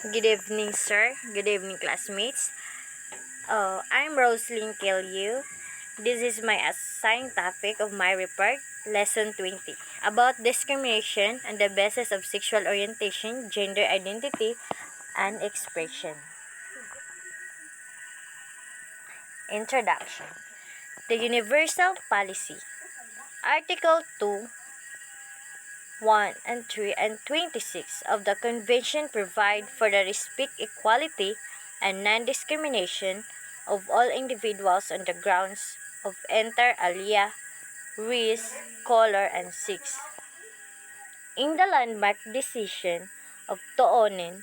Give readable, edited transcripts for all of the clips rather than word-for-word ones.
Good evening, sir. Good evening, classmates. I'm Roslyn Kelyu. This is my assigned topic of my report, Lesson 20, about discrimination and the basis of sexual orientation, gender identity, and expression. Introduction. The Universal Policy. Article 2, 1 and 3 and 26 of the Convention provide for the respect, equality, and non-discrimination of all individuals on the grounds of inter alia, race, color, and sex. In the landmark decision of Toonen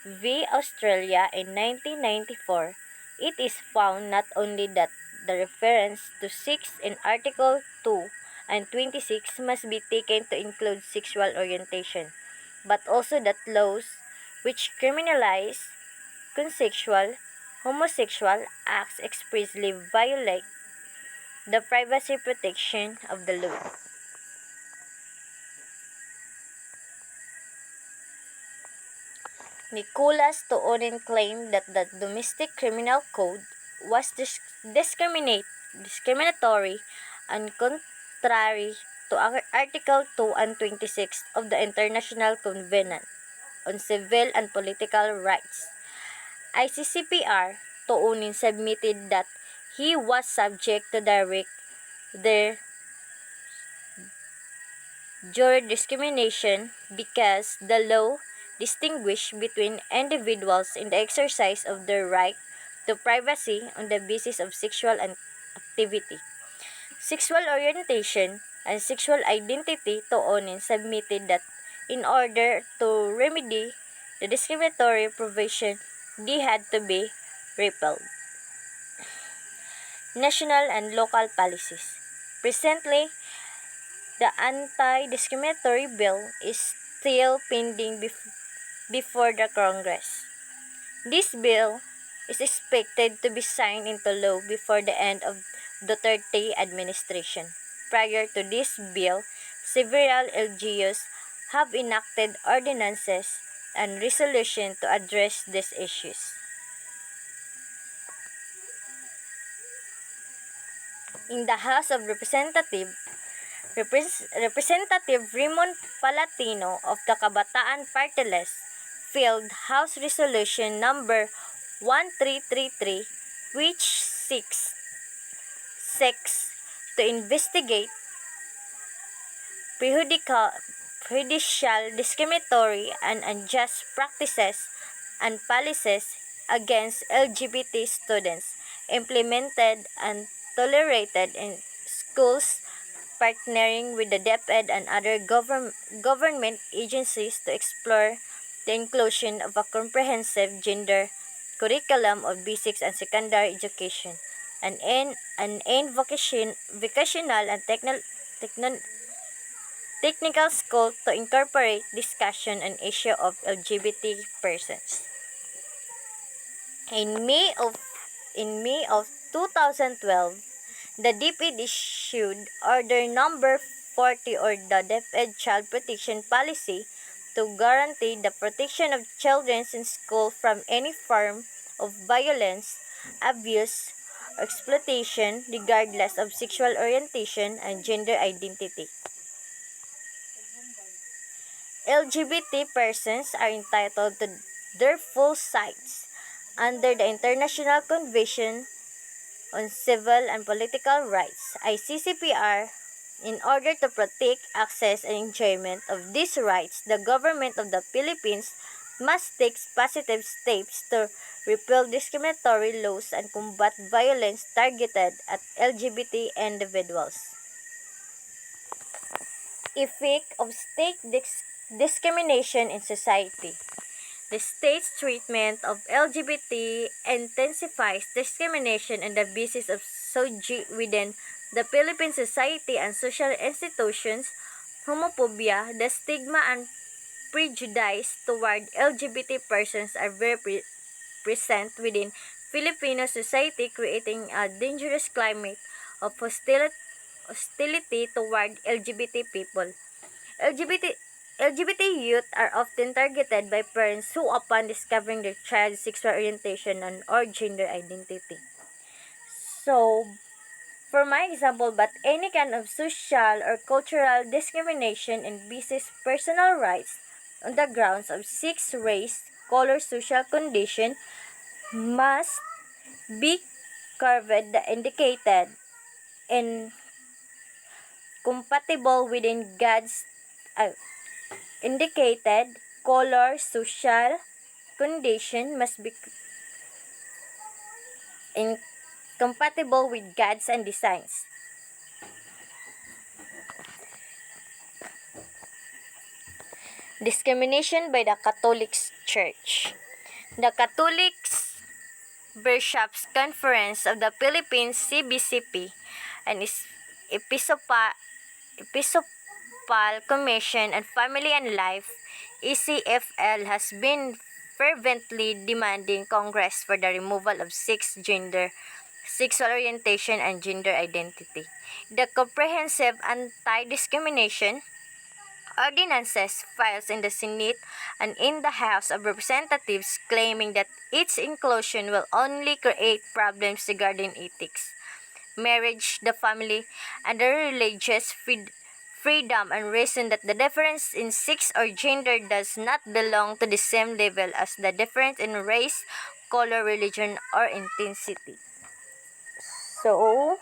v. Australia in 1994, it is found not only that the reference to sex in Article 2 and 26 must be taken to include sexual orientation, but also that laws which criminalize consensual homosexual acts expressly violate the privacy protection of the law. Nicholas Toonen claimed that the Domestic Criminal Code was discriminatory and contrary to Article 2 and 26 of the International Covenant on Civil and Political Rights. ICCPR, Toonen submitted that he was subject to their juror discrimination because the law distinguished between individuals in the exercise of their right to privacy on the basis of sexual activity, sexual orientation, and sexual identity. Toonen submitted that in order to remedy the discriminatory provision, they had to be repealed. National and local policies. Presently, the anti-discriminatory bill is still pending before the Congress. This bill is expected to be signed into law before the end of Duterte administration. Prior to this bill, several LGUs have enacted ordinances and resolutions to address these issues. In the House of Representatives, Representative Raymond Palatino of the Kabataan Party List filed House Resolution number 1333, which seeks to investigate prejudicial, discriminatory, and unjust practices and policies against LGBT students implemented and tolerated in schools, partnering with the DepEd and other government agencies to explore the inclusion of a comprehensive gender curriculum of basic and secondary education, and vocational and technical school to incorporate discussion on issue of LGBT persons. In May of 2012, the DepEd issued Order Number 40, or the DepEd Child Protection Policy, to guarantee the protection of children in school from any form of violence, abuse, or exploitation regardless of sexual orientation and gender identity. LGBT persons are entitled to their full rights under the International Convention on Civil and Political Rights, ICCPR. In order to protect access and enjoyment of these rights, the government of the Philippines must take positive steps to repeal discriminatory laws and combat violence targeted at LGBT individuals. Effect of state discrimination in society. The state's treatment of LGBT intensifies discrimination on the basis of sojourn within the Philippine society and social institutions. Homophobia, the stigma and prejudice toward LGBT persons are very present within Filipino society, creating a dangerous climate of hostility toward LGBT people. LGBT LGBT youth are often targeted by parents who, upon discovering their child's sexual orientation or gender identity. So, for my example, but any kind of social or cultural discrimination and basis personal rights on the grounds of sex, race, color, social condition must be covered the indicated and compatible within God's indicated color, social condition must be incompatible with God's and designs. Discrimination by the Catholic Church. The Catholic Bishops' Conference of the Philippines (CBCP) and Episcopal Commission on Family and Life (ECFL) has been fervently demanding Congress for the removal of gender, sexual orientation, and gender identity. The Comprehensive Anti-Discrimination Ordinances files in the Senate and in the House of Representatives claiming that its inclusion will only create problems regarding ethics, marriage, the family, and the religious freedom, and reason that the difference in sex or gender does not belong to the same level as the difference in race, color, religion, or intensity. So,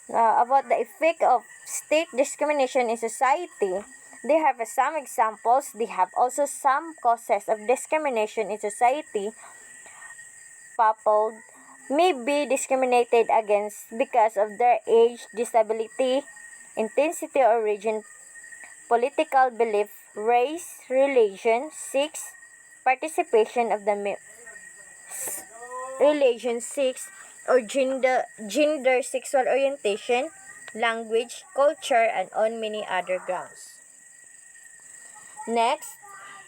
about the effect of state discrimination in society, they have some examples. They have also some causes of discrimination in society. People may be discriminated against because of their age, disability, intensity or region, political belief, race, religion, sex, participation of the religion, sex, or gender, sexual orientation, language, culture, and on many other grounds. Next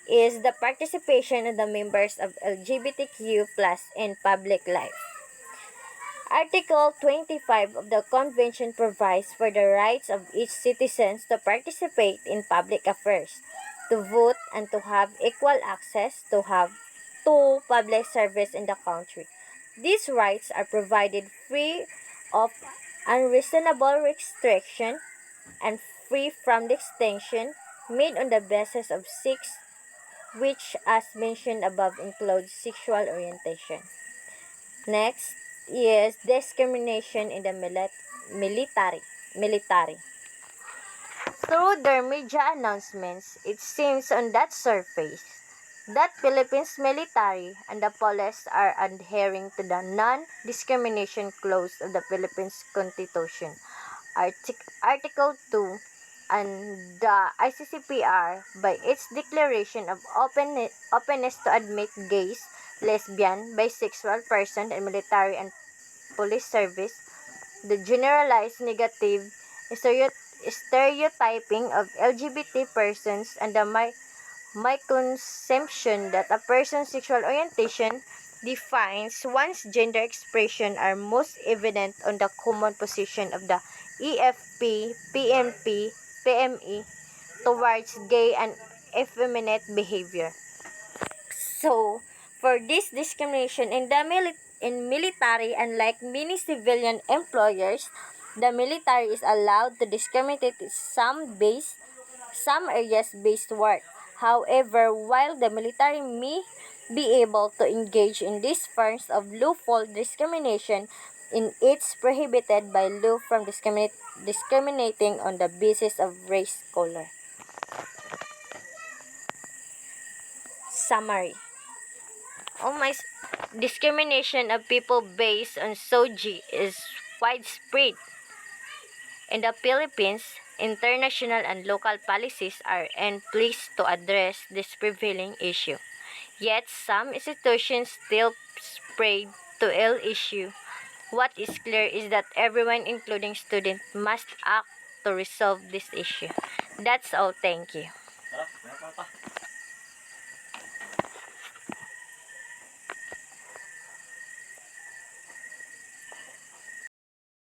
is the participation of the members of LGBTQ plus in public life. Article 25 of the Convention provides for the rights of each citizen to participate in public affairs, to vote, and to have equal access to public service in the country. These rights are provided free of unreasonable restriction and free from distinction made on the basis of sex, which, as mentioned above, includes sexual orientation. Next is discrimination in the military. Through their media announcements, it seems on that surface that Philippines military and the police are adhering to the non-discrimination clause of the Philippines Constitution, Article 2, and the ICCPR by its declaration of openness to admit gays, lesbian, bisexual person in military and police service, the generalized negative stereotyping of LGBT persons, and the misconception that a person's sexual orientation defines one's gender expression are most evident on the common position of the EFP, PNP, PME towards gay and effeminate behavior. So, for this discrimination in the military, unlike many civilian employers, the military is allowed to discriminate in some areas based work. However, while the military may be able to engage in these forms of lawful discrimination, it's prohibited by law from discriminating on the basis of race, color. Summary. Discrimination of people based on SOGI is widespread. In the Philippines, international and local policies are in place to address this prevailing issue. Yet, some institutions still prey to ill issue. What is clear is that everyone, including students, must act to resolve this issue. That's all. Thank you.